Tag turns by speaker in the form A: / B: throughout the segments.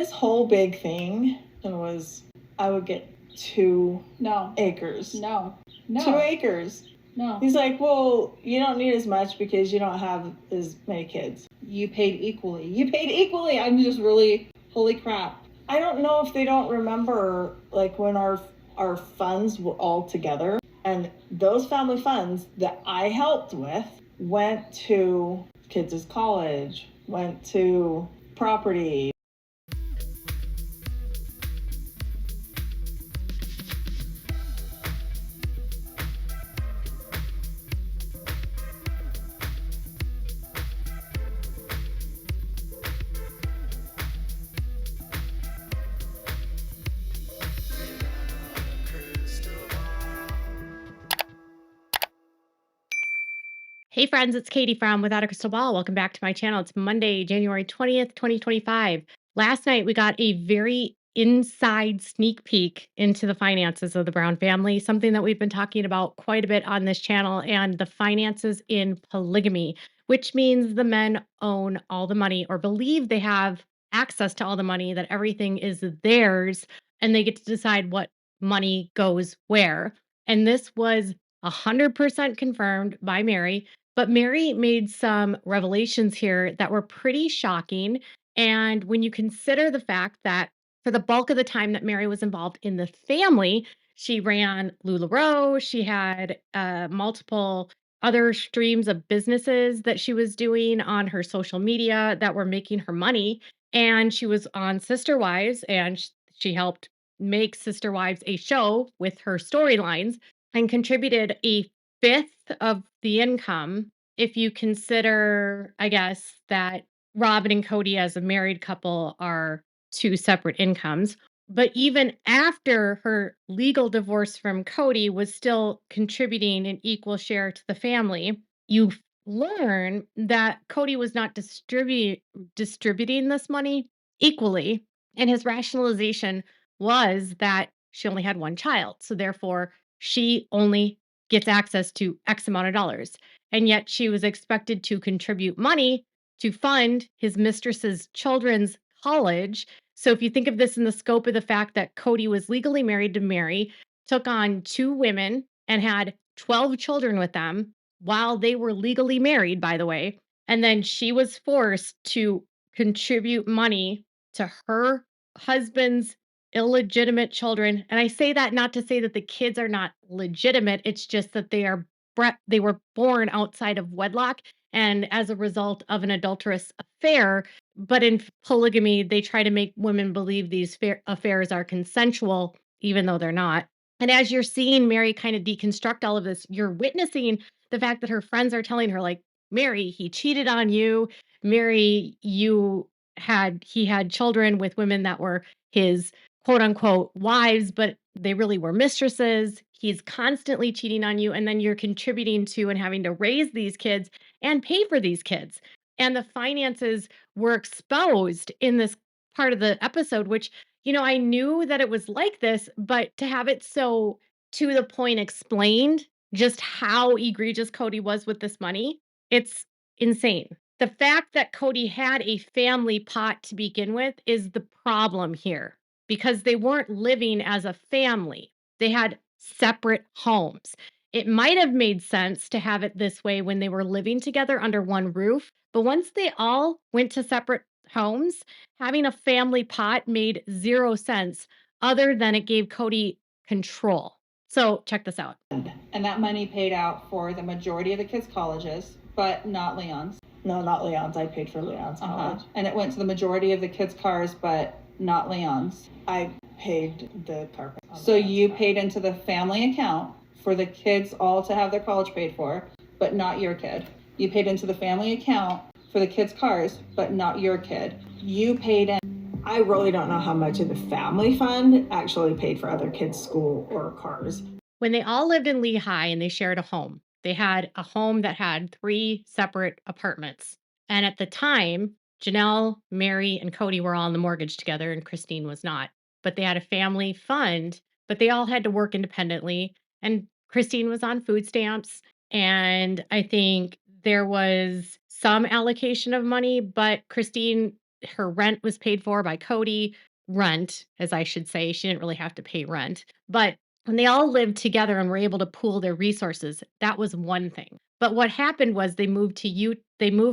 A: His whole big thing was I would get 2 acres.
B: No.
A: 2 acres.
B: No.
A: He's like, well, you don't need as much because you don't have as many kids.
B: You paid equally. I'm just really, holy crap.
A: I don't know if they don't remember like when our funds were all together, and those family funds that I helped with went to kids' college, went to property.
C: Hey friends, it's Katie from Without a Crystal Ball. Welcome back to my channel. It's Monday, January 20th, 2025. Last night we got a very inside sneak peek into the finances of the Brown family, something that we've been talking about quite a bit on this channel, and the finances in polygamy, which means the men own all the money or believe they have access to all the money, that everything is theirs, and they get to decide what money goes where. And this was 100% confirmed by Meri. But Meri made some revelations here that were pretty shocking. And when you consider the fact that for the bulk of the time that Meri was involved in the family, she ran LuLaRoe, she had multiple other streams of businesses that she was doing on her social media that were making her money. And she was on Sister Wives, and she helped make Sister Wives a show with her storylines and contributed a fifth of the income if you consider, I guess, that Robin and Kody as a married couple are two separate incomes. But even after her legal divorce from Kody was still contributing an equal share to the family, you learn that Kody was not distributing this money equally. And his rationalization was that she only had one child. So therefore, she only gets access to X amount of dollars. And yet she was expected to contribute money to fund his mistress's children's college. So if you think of this in the scope of the fact that Kody was legally married to Meri, took on 2 women, and had 12 children with them while they were legally married, by the way. And then she was forced to contribute money to her husband's illegitimate children. And I say that not to say that the kids are not legitimate. It's just that they were born outside of wedlock and as a result of an adulterous affair. But in polygamy, they try to make women believe these affairs are consensual, even though they're not. And as you're seeing Meri kind of deconstruct all of this, you're witnessing the fact that her friends are telling her, like, Meri, he cheated on you. Meri, he had children with women that were his quote unquote wives, but they really were mistresses. He's constantly cheating on you. And then you're contributing to and having to raise these kids and pay for these kids. And the finances were exposed in this part of the episode, which, I knew that it was like this, but to have it so to the point explained just how egregious Kody was with this money, it's insane. The fact that Kody had a family pot to begin with is the problem here, because they weren't living as a family. They had separate homes. It might have made sense to have it this way when they were living together under one roof, but once they all went to separate homes, having a family pot made 0 sense other than it gave Kody control. So check this out.
B: And that money paid out for the majority of the kids' colleges, but not Leon's.
A: No, not Leon's. I paid for Leon's college.
B: And it went to the majority of the kids' cars, but not Leon's.
A: I paid the carpet.
B: So you paid into the family account for the kids all to have their college paid for, but not your kid. You paid into the family account for the kids' cars, but not your kid. You paid in.
A: I really don't know how much of the family fund actually paid for other kids' school or cars.
C: When they all lived in Lehigh and they shared a home, they had a home that had 3 separate apartments. And at the time, Janelle, Meri, and Kody were all on the mortgage together, and Christine was not. But they had a family fund, but they all had to work independently. And Christine was on food stamps. And I think there was some allocation of money, but Christine her rent was paid for by Kody. Rent, as I should say. She didn't really have to pay rent. But when they all lived together and were able to pool their resources, that was one thing. But what happened was they moved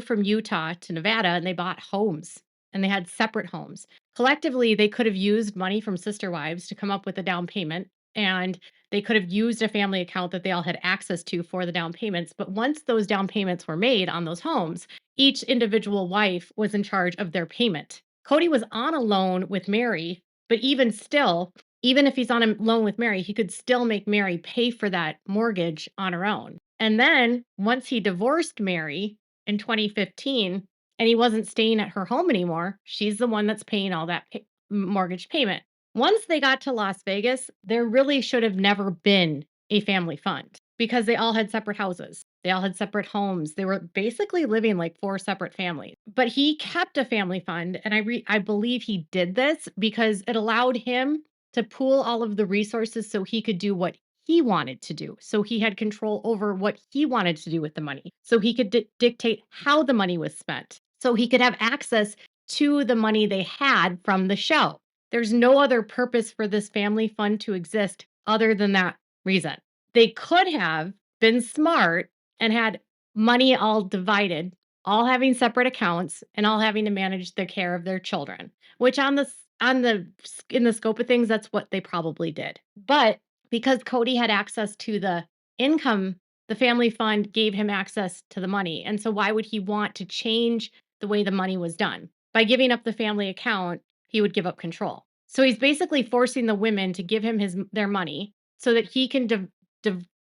C: from Utah to Nevada and they bought homes and they had separate homes. Collectively, they could have used money from sister wives to come up with a down payment, and they could have used a family account that they all had access to for the down payments. But once those down payments were made on those homes, each individual wife was in charge of their payment. Kody was on a loan with Meri, but even still, even if he's on a loan with Meri, he could still make Meri pay for that mortgage on her own. And then once he divorced Meri in 2015 and he wasn't staying at her home anymore, she's the one that's paying all that mortgage payment. Once they got to Las Vegas, there really should have never been a family fund because they all had separate houses. They all had separate homes. They were basically living like 4 separate families. But he kept a family fund, and I believe he did this because it allowed him to pool all of the resources so he could do what he wanted to do. So he had control over what he wanted to do with the money. So he could dictate how the money was spent. So he could have access to the money they had from the show. There's no other purpose for this family fund to exist other than that reason. They could have been smart and had money all divided, all having separate accounts and all having to manage the care of their children, which in the scope of things, that's what they probably did. But because Kody had access to the income, the family fund gave him access to the money. And so why would he want to change the way the money was done? By giving up the family account, he would give up control. So he's basically forcing the women to give him their money so that he can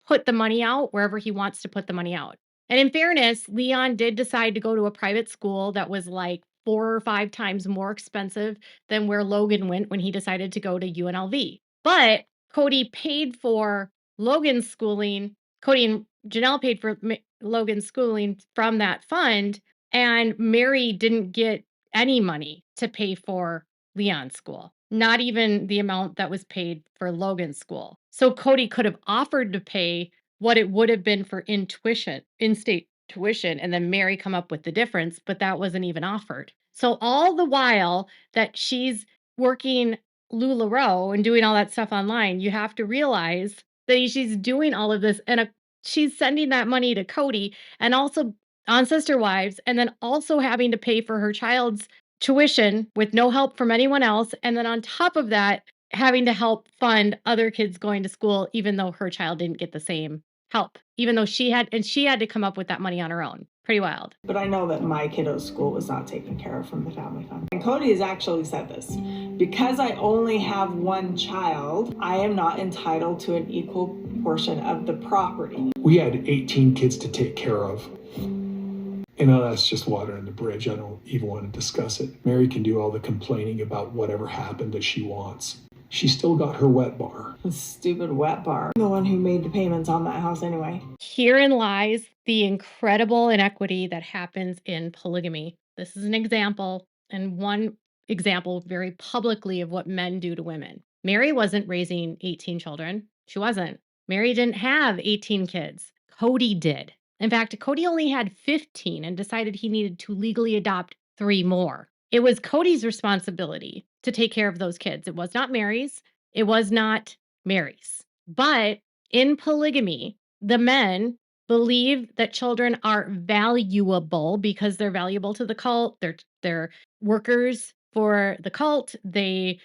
C: put the money out wherever he wants to put the money out. And in fairness, Leon did decide to go to a private school that was like 4 or 5 times more expensive than where Logan went when he decided to go to UNLV. But Kody paid for Logan's schooling. Kody and Janelle paid for Logan's schooling from that fund, and Meri didn't get any money to pay for Leon's school, not even the amount that was paid for Logan's school. So Kody could have offered to pay what it would have been for in-state tuition, and then Meri come up with the difference, but that wasn't even offered. So all the while that she's working LuLaRoe and doing all that stuff online, you have to realize that she's doing all of this and she's sending that money to Kody and also on Sister Wives, and then also having to pay for her child's tuition with no help from anyone else. And then on top of that, having to help fund other kids going to school, even though her child didn't get the same help, even though she had to come up with that money on her own. Pretty wild.
A: But I know that my kiddo's school was not taken care of from the family fund. And Kody has actually said this. Because I only have one child, I am not entitled to an equal portion of the property.
D: We had 18 kids to take care of. You know, that's just water under the bridge. I don't even want to discuss it. Meri can do all the complaining about whatever happened that she wants. She still got her wet bar.
A: The stupid wet bar. I'm the one who made the payments on that house anyway.
C: Herein lies the incredible inequity that happens in polygamy. This is an example, and one example very publicly of what men do to women. Meri wasn't raising 18 children. She wasn't. Meri didn't have 18 kids. Kody did. In fact, Kody only had 15 and decided he needed to legally adopt 3 more. It was Kody's responsibility to take care of those kids. It was not Meri's. It was not Meri's. But in polygamy, the men believe that children are valuable because they're valuable to the cult. They're workers for the cult. They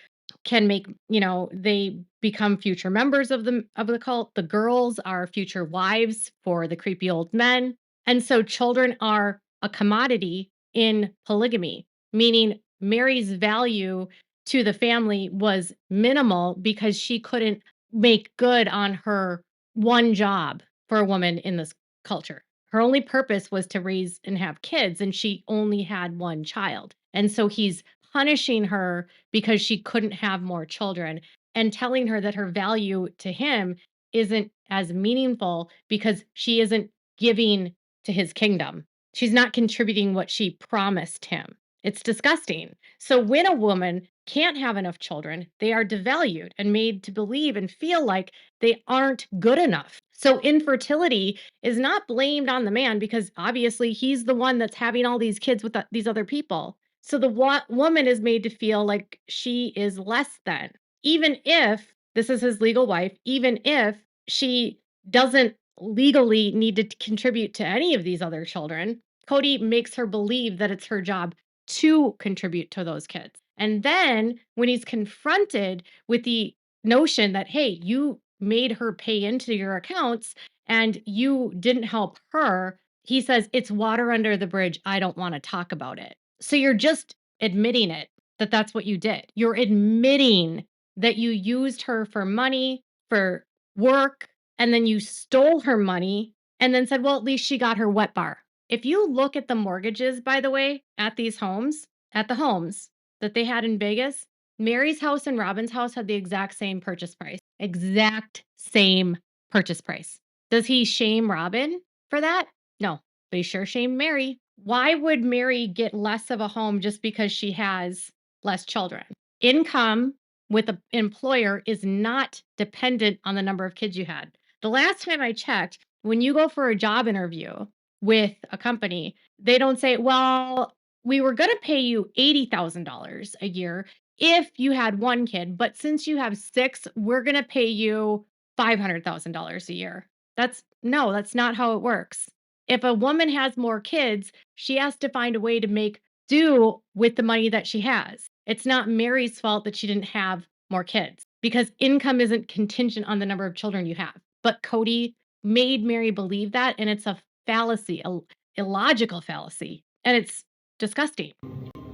C: can make, they become future members of the cult. The girls are future wives for the creepy old men. And so children are a commodity in polygamy, meaning Meri's value to the family was minimal because she couldn't make good on her one job for a woman in this culture. Her only purpose was to raise and have kids, and she only had one child. And so he's punishing her because she couldn't have more children and telling her that her value to him isn't as meaningful because she isn't giving to his kingdom. She's not contributing what she promised him. It's disgusting. So when a woman can't have enough children, they are devalued and made to believe and feel like they aren't good enough. So infertility is not blamed on the man because obviously he's the one that's having all these kids with these other people. So the woman is made to feel like she is less than, even if this is his legal wife, even if she doesn't legally need to contribute to any of these other children. Kody makes her believe that it's her job to contribute to those kids. And then when he's confronted with the notion that, hey, you made her pay into your accounts and you didn't help her, he says, it's water under the bridge. I don't want to talk about it. So you're just admitting it, that that's what you did. You're admitting that you used her for money, for work, and then you stole her money and then said, well, at least she got her wet bar. If you look at the mortgages, by the way, at these homes, at the homes that they had in Vegas, Mary's house and Robin's house had the exact same purchase price. Exact same purchase price. Does he shame Robin for that? No, but he sure shamed Meri. Why would Meri get less of a home just because she has less children? Income with an employer is not dependent on the number of kids you had. The last time I checked, when you go for a job interview with a company, they don't say, well, we were going to pay you $80,000 a year if you had one kid, but since you have 6, we're going to pay you $500,000 a year. That's not how it works. If a woman has more kids, she has to find a way to make do with the money that she has. It's not Mary's fault that she didn't have more kids because income isn't contingent on the number of children you have. But Kody made Meri believe that, and it's a fallacy, a illogical fallacy, and it's disgusting.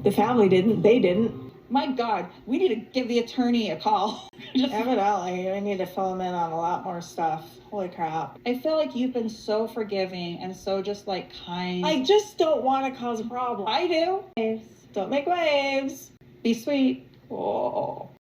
A: The family didn't. They didn't.
B: My God, we need to give the attorney a call.
A: Evidently, I need to fill him in on a lot more stuff. Holy crap.
B: I feel like you've been so forgiving and so just like kind.
A: I just don't want to cause a problem.
B: I do.
A: Waves. Don't make waves.
B: Be sweet.
A: Oh.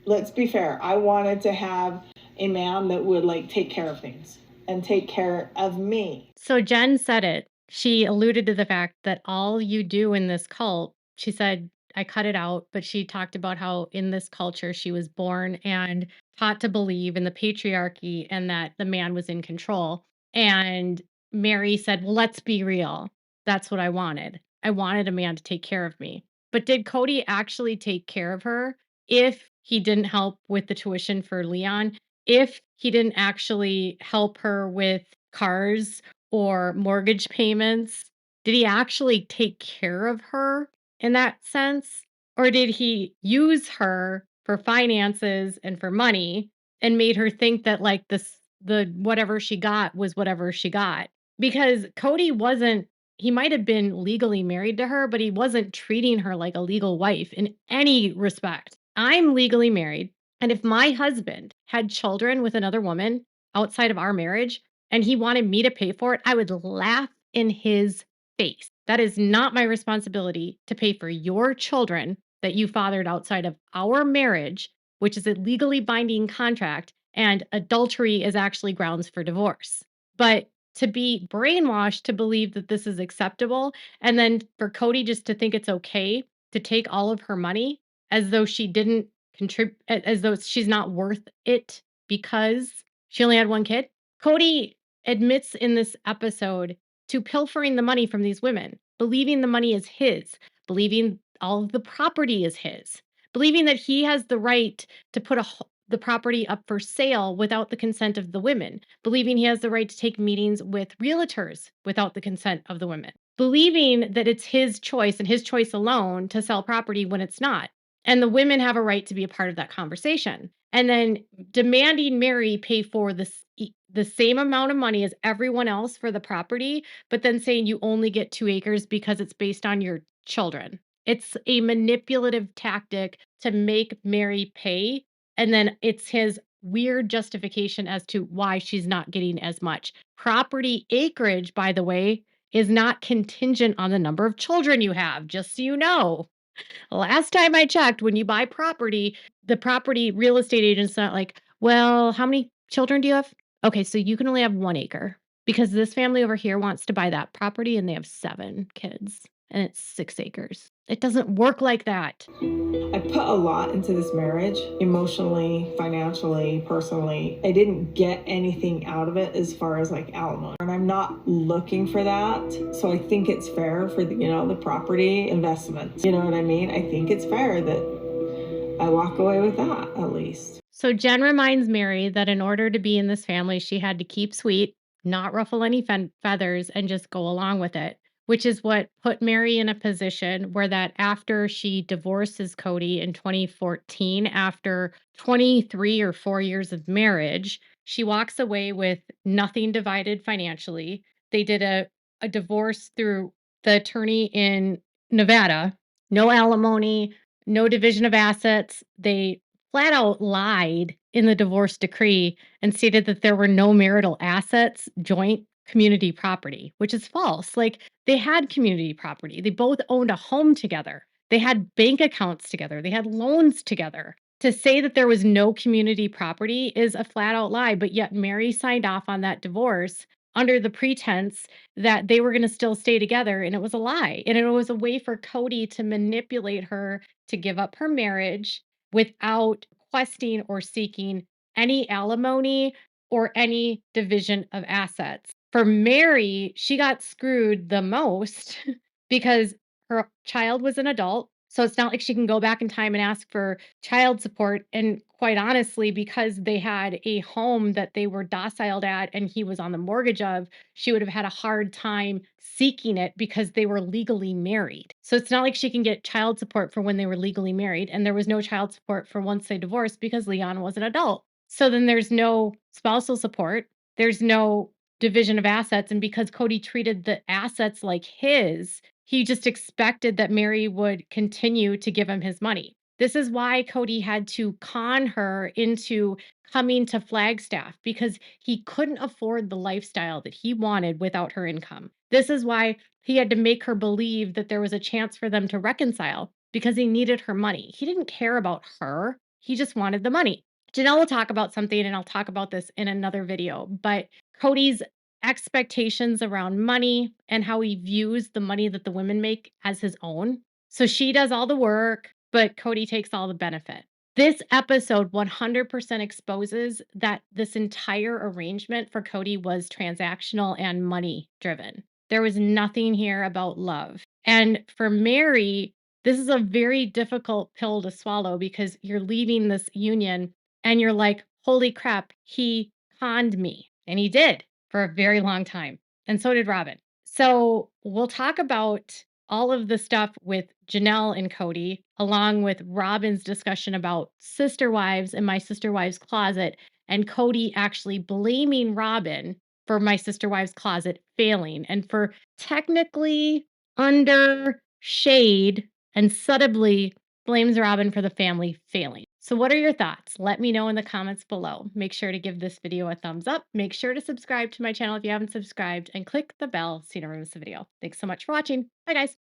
A: Let's be fair. I wanted to have a man that would like take care of things and take care of me.
C: So Jen said it. She alluded to the fact that all you do in this cult, she said, I cut it out, but she talked about how in this culture she was born and taught to believe in the patriarchy and that the man was in control. And Meri said, well, let's be real. That's what I wanted. I wanted a man to take care of me. But did Kody actually take care of her if he didn't help with the tuition for Leon? If he didn't actually help her with cars or mortgage payments? Did he actually take care of her in that sense? Or did he use her for finances and for money and made her think that like the whatever she got was whatever she got? Because Kody wasn't, he might have been legally married to her, but he wasn't treating her like a legal wife in any respect. I'm legally married. And if my husband had children with another woman outside of our marriage and he wanted me to pay for it, I would laugh in his face. That is not my responsibility to pay for your children that you fathered outside of our marriage, which is a legally binding contract, and adultery is actually grounds for divorce. But to be brainwashed to believe that this is acceptable, and then for Kody just to think it's okay to take all of her money as though she didn't contribute, as though she's not worth it because she only had one kid. Kody admits in this episode to pilfering the money from these women, believing the money is his, believing all of the property is his, believing that he has the right to put the property up for sale without the consent of the women, believing he has the right to take meetings with realtors without the consent of the women, believing that it's his choice and his choice alone to sell property when it's not. And the women have a right to be a part of that conversation. And then demanding Meri pay for the same amount of money as everyone else for the property, but then saying you only get 2 acres because it's based on your children. It's a manipulative tactic to make Meri pay. And then it's his weird justification as to why she's not getting as much. Property acreage, by the way, is not contingent on the number of children you have, just so you know. Last time I checked, when you buy property, the property real estate agent's not like, well, how many children do you have? Okay, so you can only have 1 acre because this family over here wants to buy that property and they have 7 kids and it's 6 acres. It doesn't work like that.
A: I put a lot into this marriage, emotionally, financially, personally. I didn't get anything out of it as far as like alimony, and I'm not looking for that. So I think it's fair for the property investment. You know what I mean? I think it's fair that I walk away with that at least.
C: So Jen reminds Meri that in order to be in this family, she had to keep sweet, not ruffle any feathers, and just go along with it, which is what put Meri in a position where that after she divorces Kody in 2014, after 23 or 4 years of marriage, she walks away with nothing divided financially. They did a divorce through the attorney in Nevada, no alimony, no division of assets. They flat out lied in the divorce decree and stated that there were no marital assets, joint community property, which is false. Like, they had community property. They both owned a home together. They had bank accounts together. They had loans together. To say that there was no community property is a flat out lie, but yet Meri signed off on that divorce under the pretense that they were going to still stay together, and it was a lie. And it was a way for Kody to manipulate her to give up her marriage without requesting or seeking any alimony or any division of assets. For Meri, she got screwed the most because her child was an adult. So it's not like she can go back in time and ask for child support. And quite honestly, because they had a home that they were dociled at and he was on the mortgage of, she would have had a hard time seeking it because they were legally married. So it's not like she can get child support for when they were legally married. And there was no child support for once they divorced because Leon was an adult. So then there's no spousal support. There's no division of assets. And because Kody treated the assets like his, he just expected that Meri would continue to give him his money. This is why Kody had to con her into coming to Flagstaff, because he couldn't afford the lifestyle that he wanted without her income. This is why he had to make her believe that there was a chance for them to reconcile, because he needed her money. He didn't care about her. He just wanted the money. Janelle will talk about something, and I'll talk about this in another video, but Kody's expectations around money and how he views the money that the women make as his own. So she does all the work, but Kody takes all the benefit. This episode 100% exposes that this entire arrangement for Kody was transactional and money driven. There was nothing here about love. And for Meri, this is a very difficult pill to swallow, because you're leaving this union and you're like, holy crap, he conned me. And he did for a very long time. And so did Robin. So we'll talk about all of the stuff with Janelle and Kody, along with Robin's discussion about sister wives and my sister wives closet, and Kody actually blaming Robin for my sister wives closet failing, and for technically under shade and subtly blames Robin for the family failing. So what are your thoughts? Let me know in the comments below. Make sure to give this video a thumbs up. Make sure to subscribe to my channel if you haven't subscribed, and click the bell so you never miss a video. Thanks so much for watching. Bye guys.